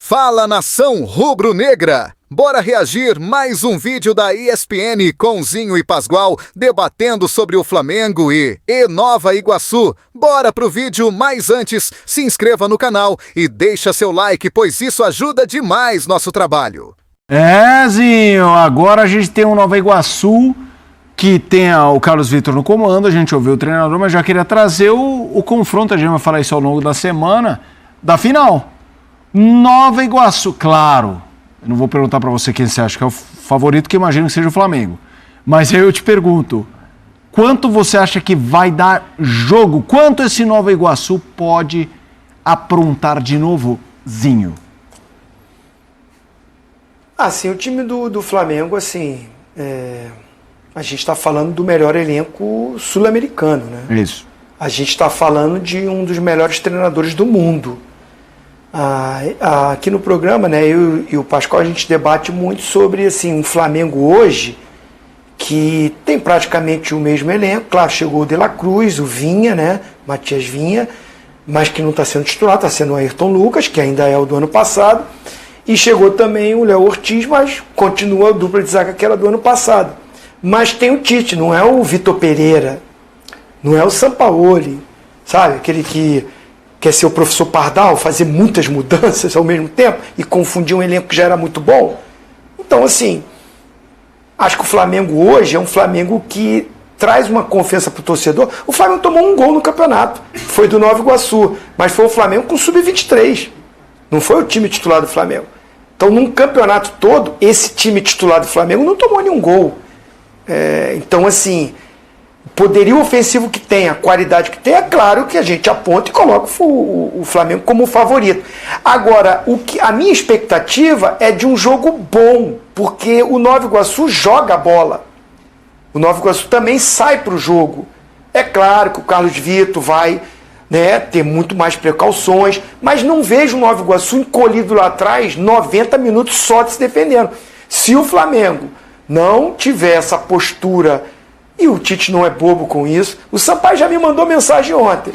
Fala, nação rubro-negra! Bora reagir mais um vídeo da ESPN com Zinho e Pascoal debatendo sobre o Flamengo e Nova Iguaçu. Bora pro vídeo, mas antes, se inscreva no canal e deixa seu like, pois isso ajuda demais nosso trabalho. Zinho, agora a gente tem um Nova Iguaçu que tem o Carlos Vitor no comando, a gente ouviu o treinador, mas já queria trazer o confronto, a gente vai falar isso ao longo da semana, da final. Nova Iguaçu, claro. Eu não vou perguntar para você quem você acha que é o favorito, que imagino que seja o Flamengo. Mas aí eu te pergunto, quanto você acha que vai dar jogo? Quanto esse Nova Iguaçu pode aprontar de novo, Zinho? Assim, o time do Flamengo, assim, a gente está falando do melhor elenco sul-americano, né? Isso. A gente está falando de um dos melhores treinadores do mundo. Aqui no programa, né, eu e o Pascoal, a gente debate muito sobre assim, um Flamengo hoje que tem praticamente o mesmo elenco. Claro, chegou o De La Cruz, o Vinha, né, Matias Vinha, mas que não está sendo titular, está sendo o Ayrton Lucas, que ainda é o do ano passado, e chegou também o Léo Ortiz, mas continua a dupla de zaga que era do ano passado. Mas tem o Tite, não é o Vitor Pereira, não é o Sampaoli, sabe, aquele que quer ser o professor Pardal, fazer muitas mudanças ao mesmo tempo e confundir um elenco que já era muito bom. Então, assim, acho que o Flamengo hoje é um Flamengo que traz uma confiança para o torcedor. O Flamengo tomou um gol no campeonato, foi do Nova Iguaçu, mas foi o Flamengo com sub-23, não foi o time titular do Flamengo. Então, num campeonato todo, esse time titular do Flamengo não tomou nenhum gol. Então, assim, o poderio ofensivo que tem, a qualidade que tem, é claro que a gente aponta e coloca o Flamengo como favorito. Agora, a minha expectativa é de um jogo bom, porque o Nova Iguaçu joga a bola. O Nova Iguaçu também sai para o jogo. É claro que o Carlos Vitor vai, né, ter muito mais precauções, mas não vejo o Nova Iguaçu encolhido lá atrás 90 minutos só de se defendendo. Se o Flamengo não tiver essa postura, e o Tite não é bobo com isso, o Sampaio já me mandou mensagem ontem.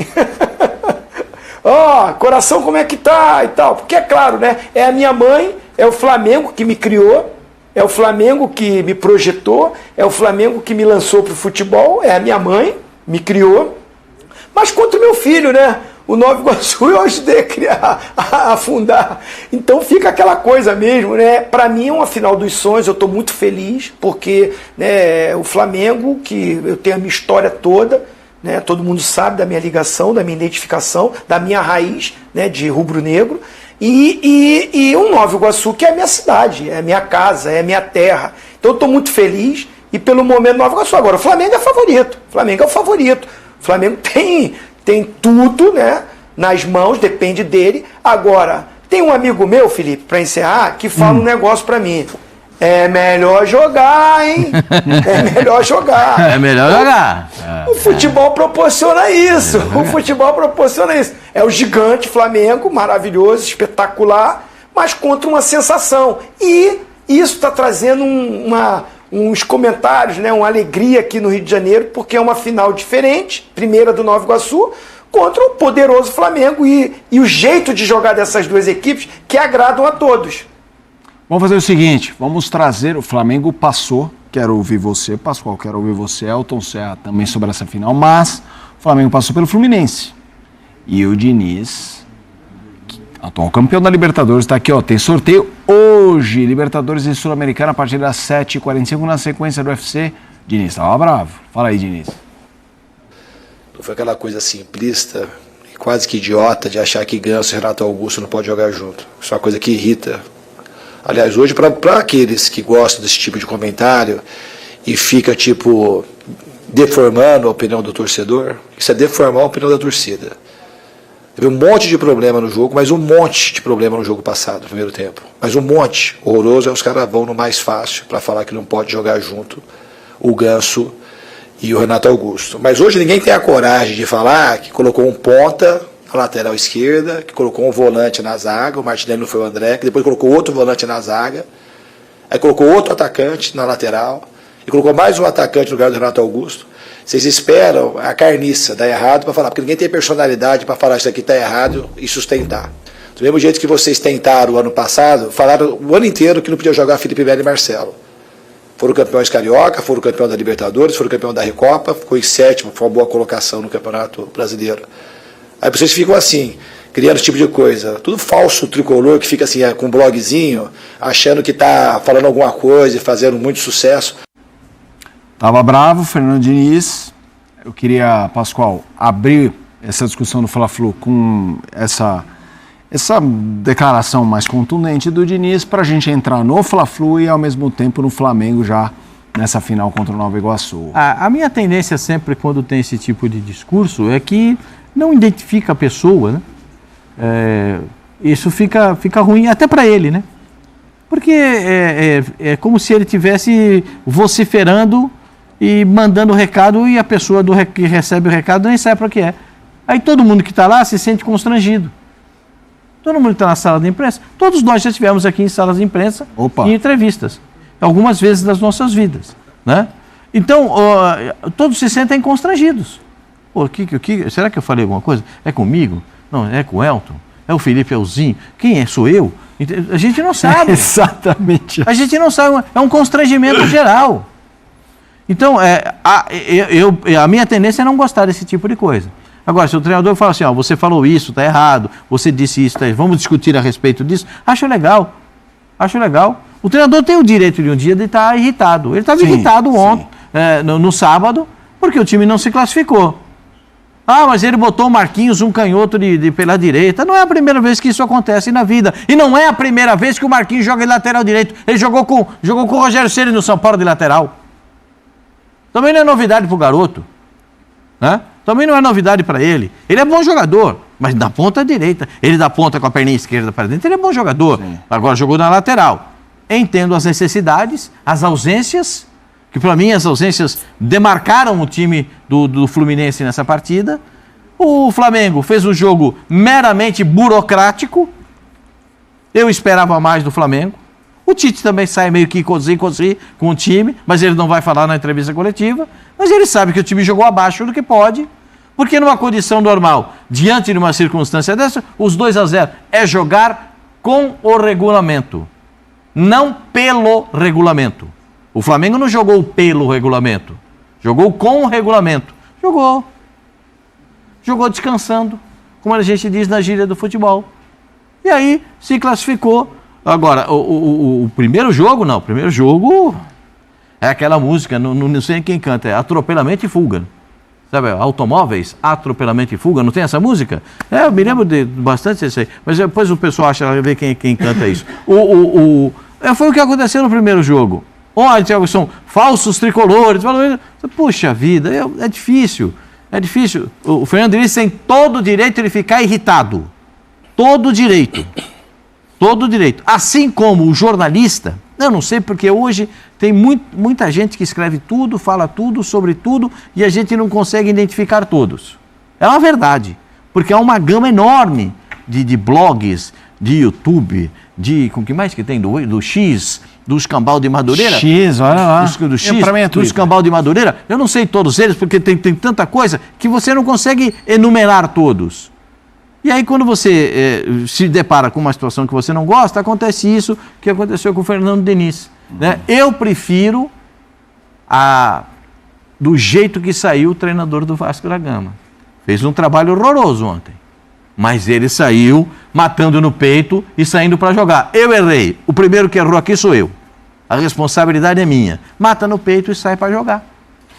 Coração, como é que tá e tal? Porque é claro, né? É a minha mãe, é o Flamengo que me criou, é o Flamengo que me projetou, é o Flamengo que me lançou pro futebol, é a minha mãe, me criou. Mas contra o meu filho, né? O Nova Iguaçu eu ajudei a criar, a fundar. Então fica aquela coisa mesmo, né? Para mim é uma final dos sonhos, eu estou muito feliz, porque, né, o Flamengo, que eu tenho a minha história toda, né, todo mundo sabe da minha ligação, da minha identificação, da minha raiz, né, de rubro-negro, e um Nova Iguaçu que é a minha cidade, é a minha casa, é a minha terra. Então eu estou muito feliz, e pelo momento Nova Iguaçu. Agora, o Flamengo é favorito, o Flamengo é o favorito. O Flamengo tem tudo, né, nas mãos, depende dele. Agora, tem um amigo meu, Felipe, para encerrar, que fala um negócio para mim. É melhor jogar, hein? É melhor jogar. É melhor jogar. O futebol proporciona isso. O futebol proporciona isso. É o gigante Flamengo, maravilhoso, espetacular, mas contra uma sensação. E isso está trazendo uns comentários, né, uma alegria aqui no Rio de Janeiro, porque é uma final diferente, primeira do Nova Iguaçu, contra o poderoso Flamengo e o jeito de jogar dessas duas equipes que agradam a todos. Vamos fazer o seguinte, vamos trazer, o Flamengo passou, quero ouvir você, Pascoal, quero ouvir você, Elton Serra, também sobre essa final, mas o Flamengo passou pelo Fluminense. E o Diniz, atual campeão da Libertadores, está aqui, ó, tem sorteio hoje, Libertadores e Sul-Americana a partir das 7h45 na sequência do UFC. Diniz estava bravo. Fala aí, Diniz. Não foi aquela coisa simplista e quase que idiota de achar que Ganso e Renato Augusto não podem jogar junto. Isso é uma coisa que irrita. Aliás, hoje, para aqueles que gostam desse tipo de comentário e fica, tipo, deformando a opinião do torcedor, isso é deformar a opinião da torcida. Teve um monte de problema no jogo, mas um monte de problema no jogo passado, no primeiro tempo. Mas um monte horroroso, aí os caras vão no mais fácil para falar que não pode jogar junto o Ganso e o Renato Augusto. Mas hoje ninguém tem a coragem de falar que colocou um ponta na lateral esquerda, que colocou um volante na zaga, o Martinelli não foi o André, que depois colocou outro volante na zaga, aí colocou outro atacante na lateral, e colocou mais um atacante no lugar do Renato Augusto. Vocês esperam a carniça dar errado para falar, porque ninguém tem personalidade para falar isso aqui está errado e sustentar. Do mesmo jeito que vocês tentaram o ano passado, falaram o ano inteiro que não podia jogar Felipe Melo e Marcelo. Foram campeões carioca, foram campeão da Libertadores, foram campeão da Recopa, ficou em 7º, foi uma boa colocação no Campeonato Brasileiro. Aí vocês ficam assim, criando esse tipo de coisa. Tudo falso tricolor que fica assim, com um blogzinho, achando que está falando alguma coisa e fazendo muito sucesso. Tava bravo, Fernando Diniz. Eu queria, Pascoal, abrir essa discussão do Fla-Flu com essa declaração mais contundente do Diniz para a gente entrar no Fla-Flu e ao mesmo tempo no Flamengo já nessa final contra o Nova Iguaçu. A minha tendência sempre quando tem esse tipo de discurso é que não identifica a pessoa, né? Isso fica ruim até para ele, né? Porque é como se ele estivesse vociferando e mandando o recado e a pessoa que recebe o recado nem sabe para o que é. Aí todo mundo que está lá se sente constrangido. Todo mundo que está na sala de imprensa, todos nós já estivemos aqui em salas de imprensa e em entrevistas, algumas vezes das nossas vidas, né? Então, todos se sentem constrangidos. Pô, será que eu falei alguma coisa? É comigo? Não, é com o Elton? É o Felipe Elzinho? Quem é? Sou eu? A gente não sabe. Exatamente. A gente não sabe, é um constrangimento geral. Então, a minha tendência é não gostar desse tipo de coisa. Agora, se o treinador fala assim, você falou isso, está errado, você disse isso, vamos discutir a respeito disso, acho legal. O treinador tem o direito de um dia de estar irritado. Ele estava irritado ontem, no sábado, porque o time não se classificou. Mas ele botou o Marquinhos, um canhoto pela direita. Não é a primeira vez que isso acontece na vida. E não é a primeira vez que o Marquinhos joga de lateral direito. Ele jogou com o Rogério Ceni no São Paulo de lateral. Também não é novidade para o garoto, né? Também não é novidade para ele. Ele é bom jogador, mas na ponta direita. Ele dá ponta com a perninha esquerda para dentro, ele é bom jogador. Sim. Agora jogou na lateral. Entendo as necessidades, as ausências, que para mim as ausências demarcaram o time do Fluminense nessa partida. O Flamengo fez um jogo meramente burocrático. Eu esperava mais do Flamengo. O Tite também sai meio que cozinha com o time, mas ele não vai falar na entrevista coletiva. Mas ele sabe que o time jogou abaixo do que pode, porque numa condição normal, diante de uma circunstância dessa, os 2-0 é jogar com o regulamento, não pelo regulamento. O Flamengo não jogou pelo regulamento, jogou com o regulamento. Jogou descansando, como a gente diz na gíria do futebol. E aí se classificou. Agora, o primeiro jogo, não. O primeiro jogo é aquela música, não sei quem canta, é Atropelamento e Fuga. Sabe, automóveis, atropelamento e fuga, não tem essa música? Eu me lembro de bastante disso aí. Mas depois o pessoal acha, ver quem canta isso. Foi o que aconteceu no primeiro jogo. Olha, Thiago, são falsos tricolores. Puxa vida, é difícil. É difícil. O Fernando Diniz tem todo o direito de ficar irritado. Todo o direito. Assim como o jornalista, eu não sei porque hoje tem muita gente que escreve tudo, fala tudo, sobre tudo, e a gente não consegue identificar todos. É uma verdade, porque há uma gama enorme de blogs, de YouTube, com o que mais que tem? Do X, dos Cambal de Madureira. X, olha lá. Do X, dos Cambal de Madureira. Eu não sei todos eles, porque tem tanta coisa que você não consegue enumerar todos. E aí, quando você se depara com uma situação que você não gosta, acontece isso que aconteceu com o Fernando Diniz. Né? Eu prefiro do jeito que saiu o treinador do Vasco da Gama. Fez um trabalho horroroso ontem. Mas ele saiu matando no peito e saindo para jogar. Eu errei. O primeiro que errou aqui sou eu. A responsabilidade é minha. Mata no peito e sai para jogar.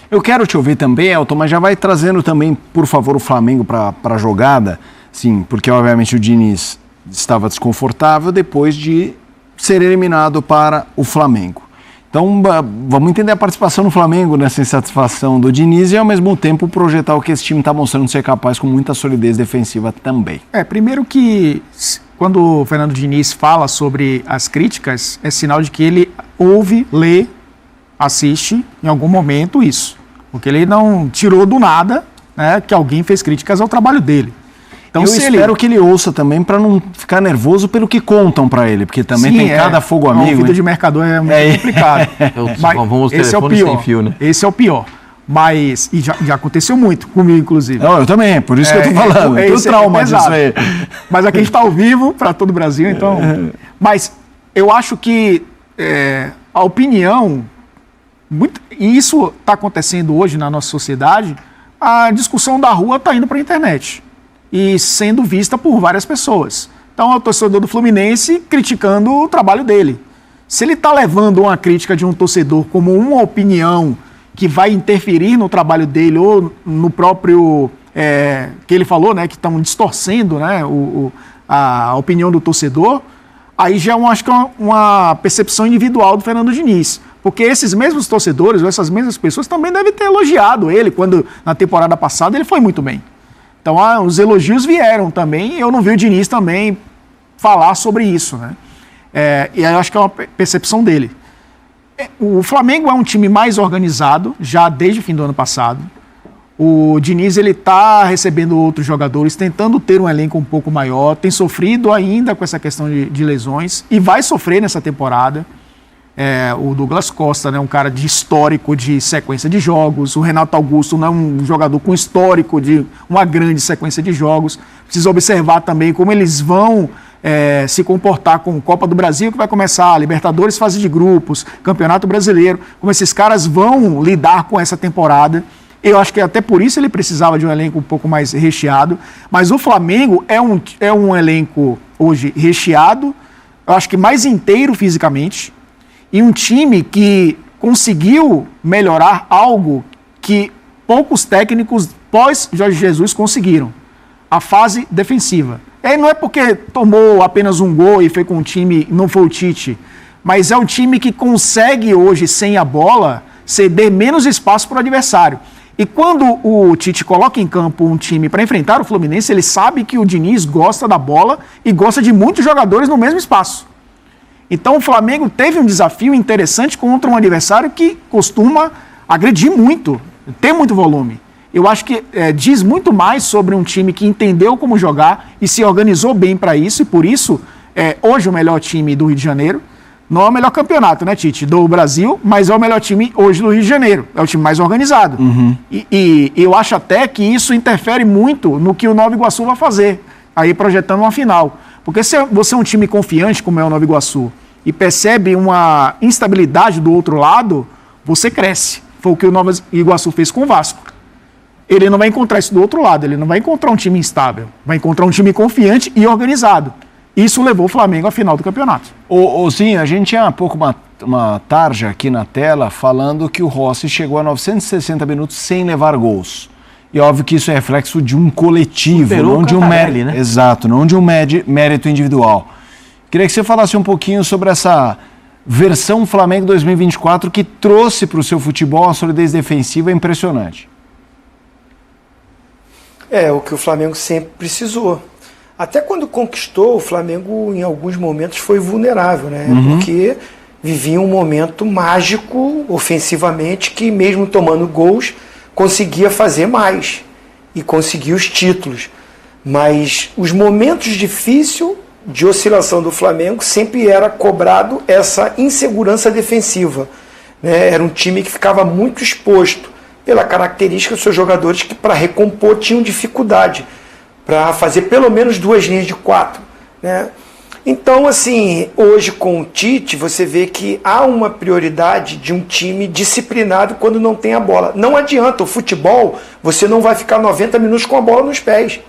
Eu quero te ouvir também, Elton, mas já vai trazendo também, por favor, o Flamengo para a jogada. Sim, porque obviamente o Diniz estava desconfortável depois de ser eliminado para o Flamengo. Então vamos entender a participação no Flamengo nessa insatisfação do Diniz e ao mesmo tempo projetar o que esse time está mostrando ser capaz com muita solidez defensiva também. Primeiro que quando o Fernando Diniz fala sobre as críticas, é sinal de que ele ouve, lê, assiste em algum momento isso. Porque ele não tirou do nada, né, que alguém fez críticas ao trabalho dele. Então, eu espero que ele ouça também para não ficar nervoso pelo que contam para ele, porque também tem cada fogo amigo. A vida de mercador é muito complicado. Mas vamos esse é o pior. Sem fio, né? Esse é o pior. Mas, e já aconteceu muito comigo, inclusive. Não, eu também, por isso que eu tô falando. Eu tenho trauma disso pesado. aí. Mas aqui a gente está ao vivo para todo o Brasil, então... Mas eu acho que a opinião... E isso está acontecendo hoje na nossa sociedade, a discussão da rua está indo para a internet e sendo vista por várias pessoas. Então, é o torcedor do Fluminense criticando o trabalho dele. Se ele está levando uma crítica de um torcedor como uma opinião que vai interferir no trabalho dele ou no próprio... que ele falou, né, que estão distorcendo, né, a opinião do torcedor, aí já acho que é uma percepção individual do Fernando Diniz. Porque esses mesmos torcedores, ou essas mesmas pessoas, também devem ter elogiado ele, quando na temporada passada ele foi muito bem. Então os elogios vieram também, e eu não vi o Diniz também falar sobre isso, né? E aí eu acho que é uma percepção dele. O Flamengo é um time mais organizado, já desde o fim do ano passado. O Diniz está recebendo outros jogadores, tentando ter um elenco um pouco maior, tem sofrido ainda com essa questão de lesões e vai sofrer nessa temporada. O Douglas Costa, né, um cara de histórico de sequência de jogos. O Renato Augusto não é um jogador com histórico de uma grande sequência de jogos. Precisa observar também como eles vão se comportar com Copa do Brasil, que vai começar, Libertadores, fase de grupos, Campeonato Brasileiro, como esses caras vão lidar com essa temporada. Eu acho que até por isso ele precisava de um elenco um pouco mais recheado. Mas o Flamengo é um elenco hoje recheado, eu acho que mais inteiro fisicamente, e um time que conseguiu melhorar algo que poucos técnicos pós-Jorge Jesus conseguiram: a fase defensiva. E aí não é porque tomou apenas um gol e foi com um time, não foi o Tite, mas é um time que consegue hoje, sem a bola, ceder menos espaço para o adversário. E quando o Tite coloca em campo um time para enfrentar o Fluminense, ele sabe que o Diniz gosta da bola e gosta de muitos jogadores no mesmo espaço. Então o Flamengo teve um desafio interessante contra um adversário que costuma agredir muito, ter muito volume. Eu acho que diz muito mais sobre um time que entendeu como jogar e se organizou bem para isso, e por isso hoje o melhor time do Rio de Janeiro. Não é o melhor campeonato, né, Tite, do Brasil, mas é o melhor time hoje do Rio de Janeiro. É o time mais organizado. Uhum. E eu acho até que isso interfere muito no que o Nova Iguaçu vai fazer, aí projetando uma final. Porque se você é um time confiante, como é o Nova Iguaçu, e percebe uma instabilidade do outro lado, você cresce. Foi o que o Nova Iguaçu fez com o Vasco. Ele não vai encontrar isso do outro lado, ele não vai encontrar um time instável, vai encontrar um time confiante e organizado. Isso levou o Flamengo à final do campeonato. Sim, a gente tinha há pouco uma tarja aqui na tela falando que o Rossi chegou a 960 minutos sem levar gols. E óbvio que isso é reflexo de um coletivo, não de um mérito, né? Exato, não de um mérito individual. Queria que você falasse um pouquinho sobre essa versão Flamengo 2024 que trouxe para o seu futebol uma solidez defensiva impressionante. O que o Flamengo sempre precisou. Até quando conquistou, o Flamengo em alguns momentos foi vulnerável, né? Uhum. Porque vivia um momento mágico ofensivamente que mesmo tomando gols conseguia fazer mais e conseguia os títulos. Mas os momentos difíceis de oscilação do Flamengo sempre era cobrado essa insegurança defensiva, né? Era um time que ficava muito exposto pela característica dos seus jogadores que para recompor tinham dificuldade para fazer pelo menos 2 linhas de 4, né? Então, assim, hoje com o Tite, você vê que há uma prioridade de um time disciplinado quando não tem a bola. Não adianta, o futebol, você não vai ficar 90 minutos com a bola nos pés.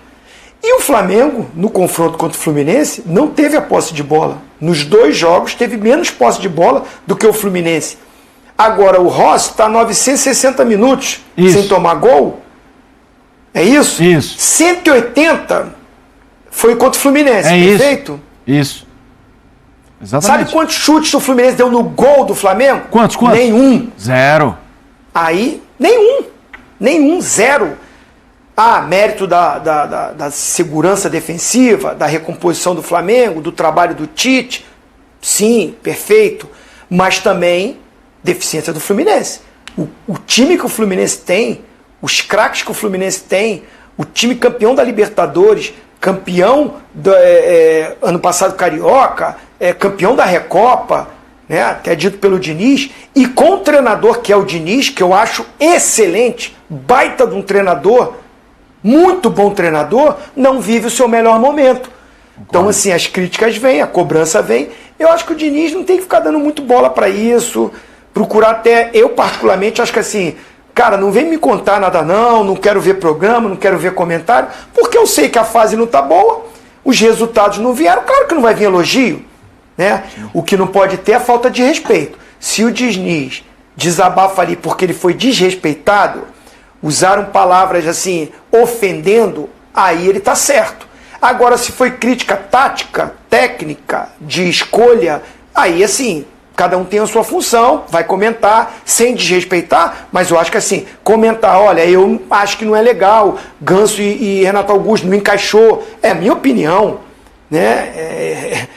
E o Flamengo, no confronto contra o Fluminense, não teve a posse de bola. Nos 2 jogos, teve menos posse de bola do que o Fluminense. Agora, o Rossi está 960 minutos sem tomar gol. É isso? Isso. 180 foi contra o Fluminense, perfeito? Isso. Exatamente. Sabe quantos chutes o Fluminense deu no gol do Flamengo? Quantos? Nenhum. 0. Aí, nenhum, 0. Mérito da segurança defensiva, da recomposição do Flamengo, do trabalho do Tite. Sim, perfeito. Mas também deficiência do Fluminense. O time que o Fluminense tem, os craques que o Fluminense tem, o time campeão da Libertadores, campeão ano passado Carioca, campeão da Recopa, né, até dito pelo Diniz, e com o treinador que é o Diniz, que eu acho excelente, baita de um treinador, muito bom treinador, não vive o seu melhor momento. Então, assim, as críticas vêm, a cobrança vem. Eu acho que o Diniz não tem que ficar dando muito bola para isso, procurar até, eu particularmente acho que assim, cara, não vem me contar nada não quero ver programa, não quero ver comentário, porque eu sei que a fase não tá boa, os resultados não vieram, claro que não vai vir elogio, né? O que não pode ter é a falta de respeito. Se o Diniz desabafa ali porque ele foi desrespeitado, usaram palavras assim, ofendendo, aí ele tá certo. Agora, se foi crítica tática, técnica, de escolha, aí assim, cada um tem a sua função, vai comentar, sem desrespeitar, mas eu acho que assim, comentar, olha, eu acho que não é legal, Ganso e Renato Augusto não encaixou, é minha opinião, né?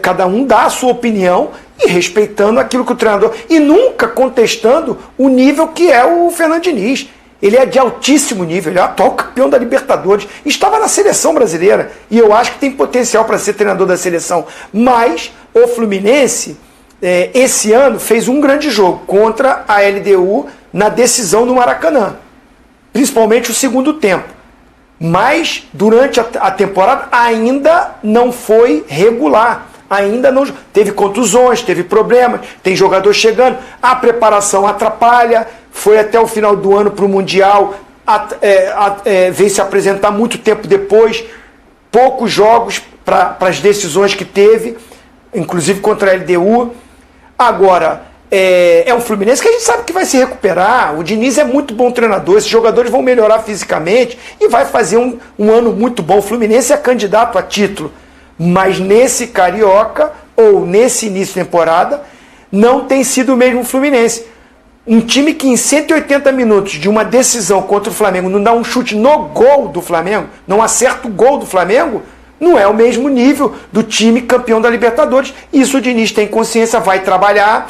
Cada um dá a sua opinião e respeitando aquilo que o treinador, e nunca contestando o nível que é o Fernando Diniz. Ele é de altíssimo nível, ele é o atual campeão da Libertadores, estava na seleção brasileira, e eu acho que tem potencial para ser treinador da seleção. Mas o Fluminense, esse ano, fez um grande jogo contra a LDU na decisão do Maracanã, principalmente o segundo tempo. Mas durante a temporada ainda não foi regular, ainda não teve contusões, teve problemas, tem jogador chegando, a preparação atrapalha, foi até o final do ano para o Mundial, veio se apresentar muito tempo depois, poucos jogos para as decisões que teve, inclusive contra a LDU. Agora, é um Fluminense que a gente sabe que vai se recuperar, o Diniz é muito bom treinador, esses jogadores vão melhorar fisicamente e vai fazer um ano muito bom. O Fluminense é candidato a título, mas nesse Carioca, ou nesse início de temporada, não tem sido o mesmo Fluminense. Um time que em 180 minutos de uma decisão contra o Flamengo não dá um chute no gol do Flamengo, não acerta o gol do Flamengo, não é o mesmo nível do time campeão da Libertadores. Isso o Diniz tem consciência, vai trabalhar.